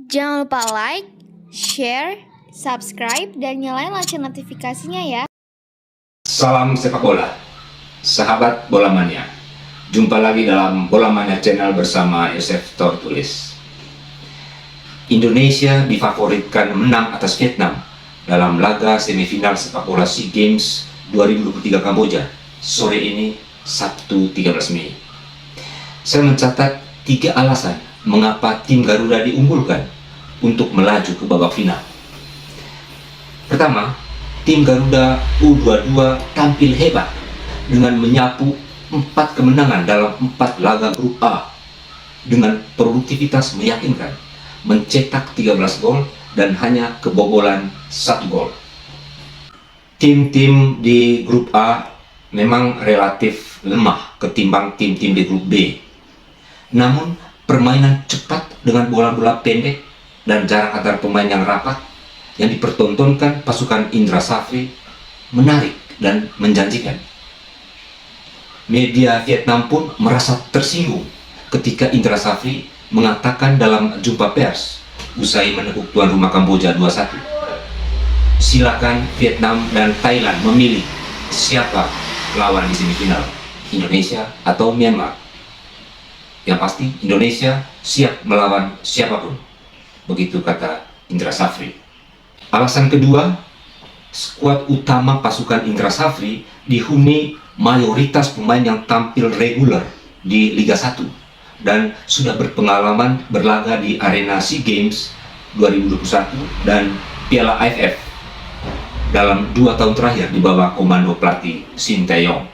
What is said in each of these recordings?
Jangan lupa like, share, subscribe, dan nyalain lonceng notifikasinya ya. Salam sepak bola, sahabat bola mania. Jumpa lagi dalam Bola Mania Channel bersama Yosef Tortulis. Indonesia difavoritkan menang atas Vietnam dalam laga semifinal sepak bola SEA Games 2023 Kamboja sore ini, Sabtu 13 Mei. Saya mencatat 3 alasan mengapa tim Garuda diunggulkan untuk melaju ke babak final. Pertama, tim Garuda U22 tampil hebat dengan menyapu 4 kemenangan dalam 4 laga grup A dengan produktivitas meyakinkan, mencetak 13 gol dan hanya kebobolan 1 gol. Tim-tim di grup A memang relatif lemah ketimbang tim-tim di grup B. Namun permainan cepat dengan bola-bola pendek dan jarak antar pemain yang rapat yang dipertontonkan pasukan Indra Safri menarik dan menjanjikan. Media Vietnam pun merasa tersinggung ketika Indra Safri mengatakan dalam jumpa pers usai meneguk tuan rumah Kamboja 2-1, silakan Vietnam dan Thailand memilih siapa lawan di semifinal, Indonesia atau Myanmar. Yang pasti Indonesia siap melawan siapapun, begitu kata Indra Safri. Alasan kedua, skuad utama pasukan Indra Safri dihuni mayoritas pemain yang tampil reguler di Liga 1 dan sudah berpengalaman berlaga di arena SEA Games 2021 dan Piala AFF dalam 2 tahun terakhir di bawah komando pelatih Shin Tae-yong.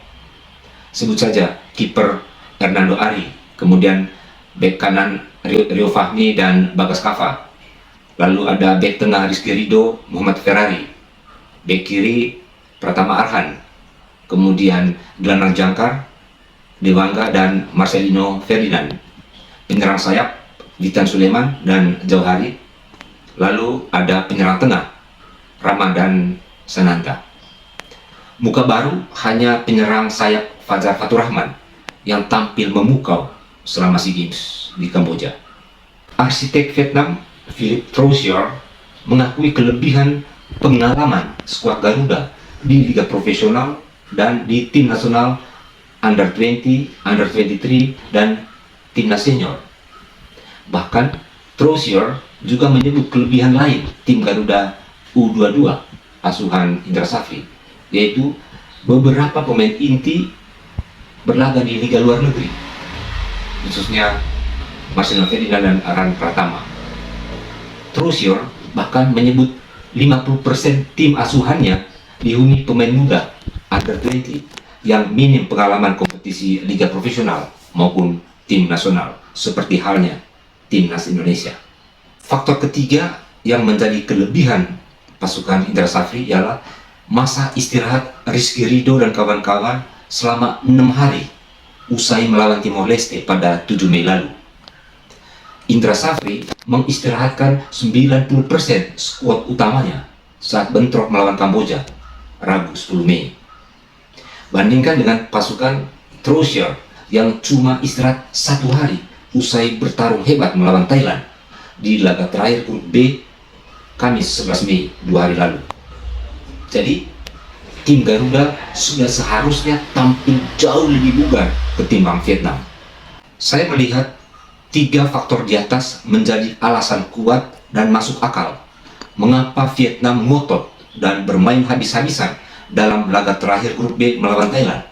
Sebut saja kiper Hernando Ari, kemudian bek kanan Rio Fahmi dan Bagas Kava, lalu ada bek tengah Rizky Ridho, Muhammad Ferrari, bek kiri Pratama Arhan, kemudian gelandang jangkar Dewangga dan Marcelino Ferdinand, penyerang sayap Witan Suleman dan Jauhari, lalu ada penyerang tengah Ramadan Sananta. Muka baru hanya penyerang sayap Fajar Faturrahman yang tampil memukau selama SEA Games di Kamboja. Arsitek Vietnam Philippe Troussier mengakui kelebihan pengalaman skuad Garuda di liga profesional dan di tim nasional Under 20, Under 23, dan timnas senior. Bahkan Troussier juga menyebut kelebihan lain tim Garuda U22 asuhan Indra Safri, yaitu beberapa pemain inti berlaga di liga luar negeri, khususnya Marcelino Ferdinand dan Aran Pratama. Troussier bahkan menyebut 50% tim asuhannya dihuni pemain muda Under 20 yang minim pengalaman kompetisi liga profesional maupun tim nasional, seperti halnya timnas Indonesia. Faktor ketiga yang menjadi kelebihan pasukan Indra Safri ialah masa istirahat Rizky Ridho dan kawan-kawan selama 6 hari usai melawan Timor Leste pada 7 Mei lalu. Indra Safri mengistirahatkan 90% skuad utamanya saat bentrok melawan Kamboja Rabu 10 Mei. Bandingkan dengan pasukan Troussier yang cuma istirahat 1 hari usai bertarung hebat melawan Thailand di laga terakhir grup B Kamis 11 Mei 2 hari lalu. Jadi tim Garuda sudah seharusnya tampil jauh lebih bugar ketimbang Vietnam. Saya melihat 3 faktor di atas menjadi alasan kuat dan masuk akal mengapa Vietnam ngotot dan bermain habis-habisan dalam laga terakhir grup B melawan Thailand.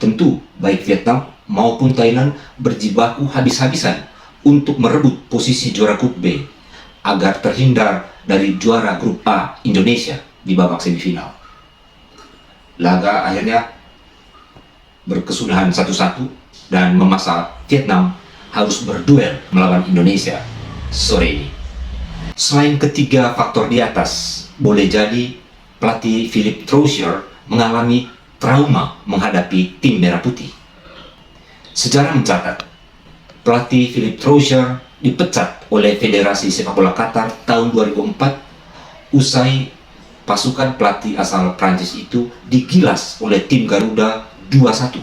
Tentu baik Vietnam maupun Thailand berjibaku habis-habisan untuk merebut posisi juara grup B agar terhindar dari juara grup A Indonesia di babak semifinal. Laga akhirnya berkesudahan 1-1 dan memaksa Vietnam harus berduel melawan Indonesia sore ini. Selain ketiga faktor di atas, boleh jadi pelatih Philippe Troussier mengalami trauma menghadapi tim Merah Putih. Sejarah mencatat, pelatih Philippe Troussier dipecat oleh Federasi Sepak Bola Qatar tahun 2004 usai pasukan pelatih asal Prancis itu digilas oleh tim Garuda 2-1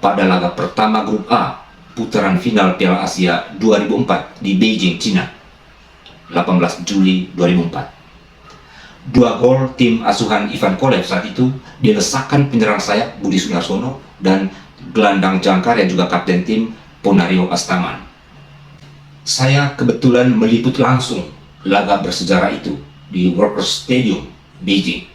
pada laga pertama grup A putaran final Piala Asia 2004 di Beijing, Cina. 18 Juli 2004. Dua gol tim asuhan Ivan Kolev saat itu dilesakkan penyerang sayap Budi Sunarsono dan gelandang jangkar yang juga kapten tim Ponario Astaman. Saya kebetulan meliput langsung laga bersejarah itu di Workers Stadium, Beijing.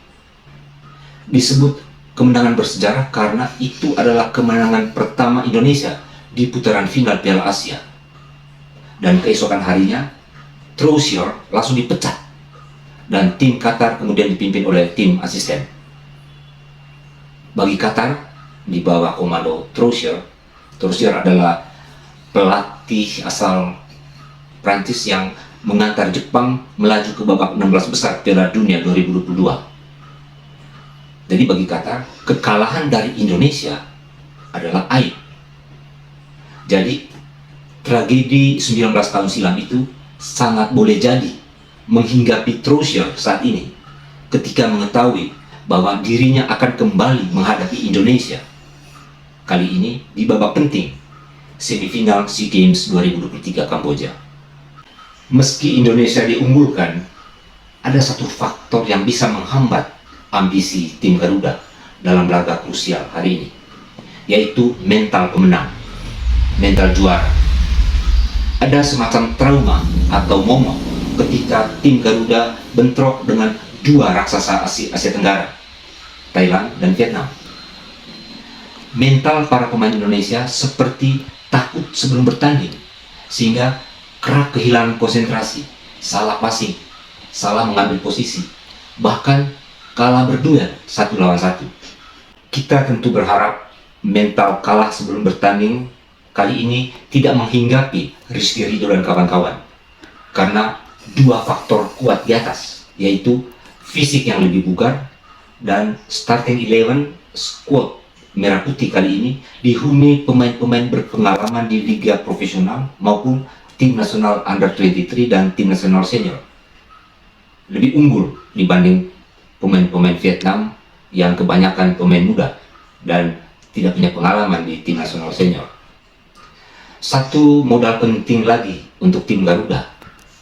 Disebut kemenangan bersejarah karena itu adalah kemenangan pertama Indonesia di putaran final Piala Asia. Dan keesokan harinya, Troussier langsung dipecat dan tim Qatar kemudian dipimpin oleh tim asisten. Bagi Qatar, di bawah komando Troussier adalah pelatih asal Prancis yang mengantar Jepang melaju ke babak 16 besar Piala Dunia 2022. Jadi bagi Qatar, kekalahan dari Indonesia adalah aib. Jadi tragedi 19 tahun silam itu sangat boleh jadi menghinggapi Troussier saat ini ketika mengetahui bahwa dirinya akan kembali menghadapi Indonesia. Kali ini di babak penting semifinal SEA Games 2023 Kamboja. Meski Indonesia diunggulkan, ada satu faktor yang bisa menghambat ambisi tim Garuda dalam laga krusial hari ini, yaitu mental pemenang, mental juara. Ada semacam trauma atau momok ketika tim Garuda bentrok dengan dua raksasa Asia Tenggara, Thailand dan Vietnam. Mental para pemain Indonesia seperti takut sebelum bertanding, sehingga kerap kehilangan konsentrasi, salah passing, salah mengambil posisi, bahkan kalah berduel 1 lawan 1. Kita tentu berharap mental kalah sebelum bertanding kali ini tidak menghinggapi Rizky Ridho dan kawan-kawan, karena dua faktor kuat di atas, yaitu fisik yang lebih bugar dan starting 11 squad Merah Putih kali ini dihuni pemain-pemain berpengalaman di liga profesional maupun tim nasional under-23 dan tim nasional senior. Lebih unggul dibanding pemain-pemain Vietnam yang kebanyakan pemain muda dan tidak punya pengalaman di tim nasional senior. Satu modal penting lagi untuk tim Garuda,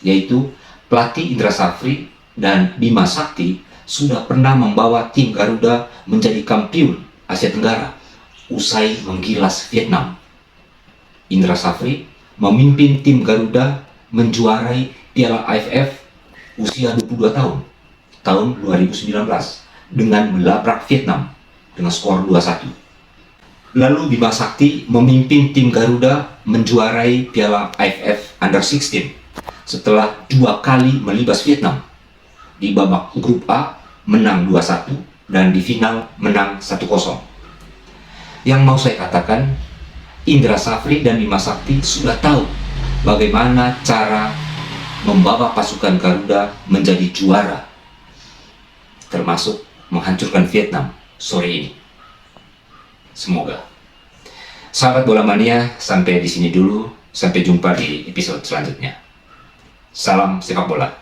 yaitu pelatih Indra Safri dan Bima Sakti sudah pernah membawa tim Garuda menjadi kampiun Asia Tenggara usai menggilas Vietnam. Indra Safri memimpin tim Garuda menjuarai Piala AFF usia 22 tahun 2019 dengan melabrak Vietnam dengan skor 2-1. Lalu Bima Sakti memimpin tim Garuda menjuarai Piala AFF Under-16 setelah 2 kali melibas Vietnam. Di babak grup A menang 2-1 dan di final menang 1-0. Yang mau saya katakan, Indra Safri dan Bima Sakti sudah tahu bagaimana cara membawa pasukan Garuda menjadi juara, termasuk menghancurkan Vietnam sore ini. Semoga. Sahabat Bola Mania, sampai di sini dulu. Sampai jumpa di episode selanjutnya. Salam sepak bola.